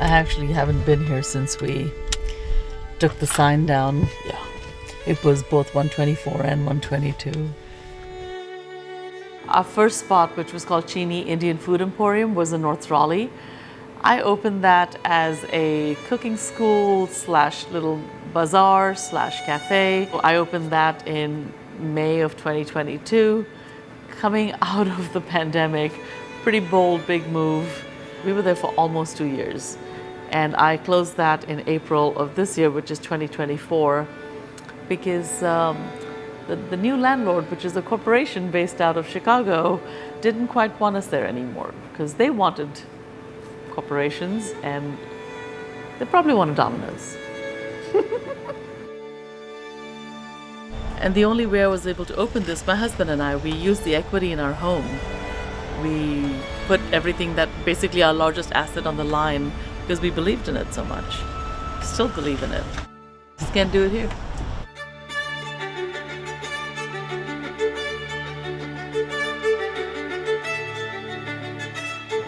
I actually haven't been here since we took the sign down. Yeah. It was both 124 and 122. Our first spot, which was called Chini Indian Food Emporium, was in North Raleigh. I opened that as a cooking school slash little bazaar slash cafe. I opened that in May of 2022. Coming out of the pandemic, pretty bold, big move. We were there for almost 2 years. And I closed that in April of this year, which is 2024, because the new landlord, which is a corporation based out of Chicago, didn't quite want us there anymore because they wanted corporations and they probably wanted Domino's. And the only way I was able to open this, my husband and I, we used the equity in our home. We put everything that, basically our largest asset, on the line because we believed in it so much. Still believe in it. Just can't do it here.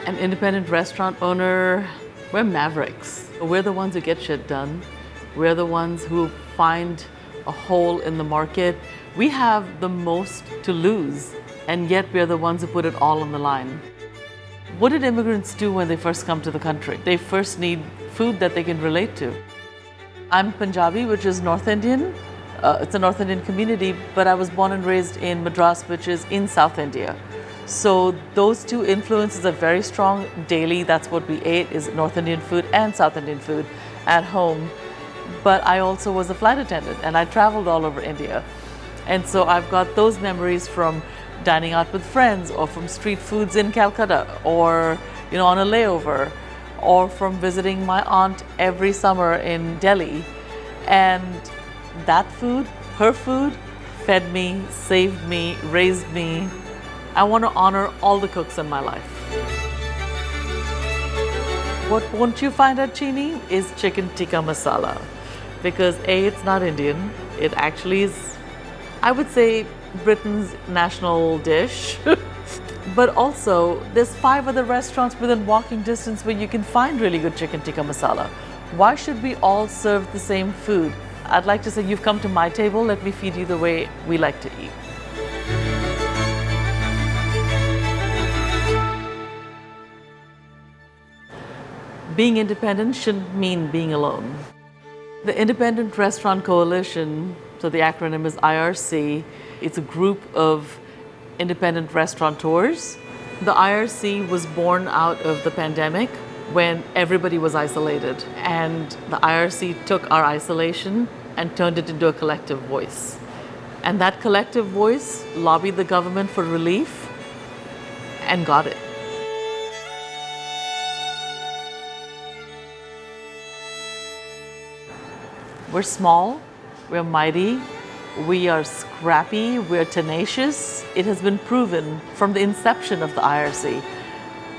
An independent restaurant owner, we're mavericks. We're the ones who get shit done. We're the ones who find a hole in the market. We have the most to lose, and yet we're the ones who put it all on the line. What did immigrants do when they first come to the country? They first need food that they can relate to. I'm Punjabi, which is North Indian. It's a North Indian community, but I was born and raised in Madras, which is in South India. So those two influences are very strong. Daily, that's what we ate, is North Indian food and South Indian food at home. But I also was a flight attendant and I traveled all over India. And so I've got those memories from dining out with friends, or from street foods in Calcutta, or on a layover, or from visiting my aunt every summer in Delhi. And that food, her food, fed me, saved me, raised me. I want to honor all the cooks in my life. What won't you find at Chini is chicken tikka masala. Because A, it's not Indian. It actually is, I would say, Britain's national dish. But also, there's 5 other restaurants within walking distance where you can find really good chicken tikka masala. Why should we all serve the same food? I'd like to say, you've come to my table, let me feed you the way we like to eat. Being independent shouldn't mean being alone. The Independent Restaurant Coalition, so the acronym is IRC, it's a group of independent restaurateurs. The IRC was born out of the pandemic when everybody was isolated, and the IRC took our isolation and turned it into a collective voice. And that collective voice lobbied the government for relief and got it. We're small, we're mighty, we are scrappy, we're tenacious. It has been proven from the inception of the IRC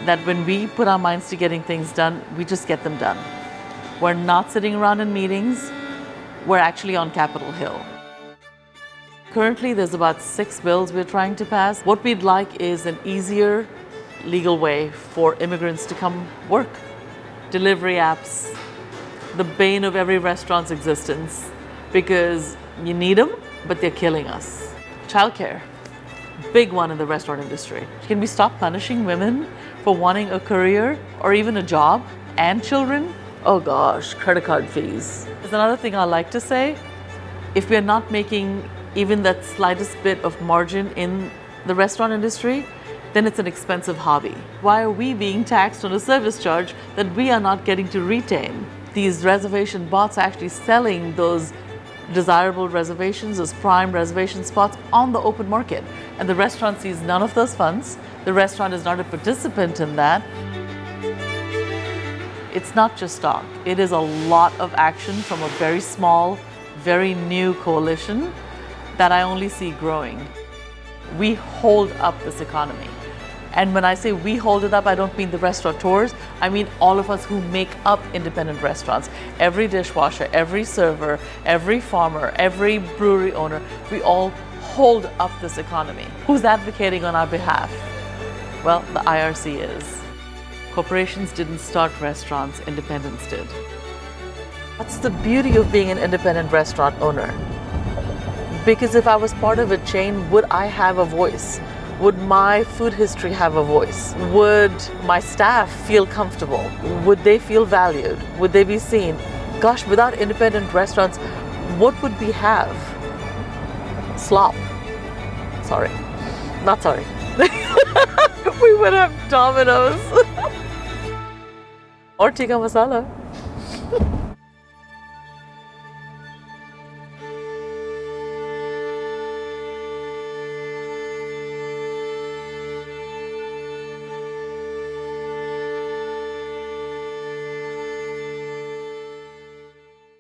that when we put our minds to getting things done, we just get them done. We're not sitting around in meetings, we're actually on Capitol Hill. Currently, there's about 6 bills we're trying to pass. What we'd like is an easier legal way for immigrants to come work. Delivery apps, the bane of every restaurant's existence, because you need them, but they're killing us. Childcare, big one in the restaurant industry. Can we stop punishing women for wanting a career or even a job and children? Oh gosh, credit card fees. There's another thing I like to say. If we're not making even that slightest bit of margin in the restaurant industry, then it's an expensive hobby. Why are we being taxed on a service charge that we are not getting to retain? These reservation bots are actually selling those desirable reservations, those prime reservation spots on the open market. And the restaurant sees none of those funds. The restaurant is not a participant in that. It's not just talk. It is a lot of action from a very small, very new coalition that I only see growing. We hold up this economy. And when I say we hold it up, I don't mean the restaurateurs, I mean all of us who make up independent restaurants. Every dishwasher, every server, every farmer, every brewery owner, we all hold up this economy. Who's advocating on our behalf? Well, the IRC is. Corporations didn't start restaurants, independents did. That's the beauty of being an independent restaurant owner. Because if I was part of a chain, would I have a voice? Would my food history have a voice? Would my staff feel comfortable? Would they feel valued? Would they be seen? Gosh, without independent restaurants, what would we have? Slop. Sorry. Not sorry. We would have Domino's. Or tikka masala.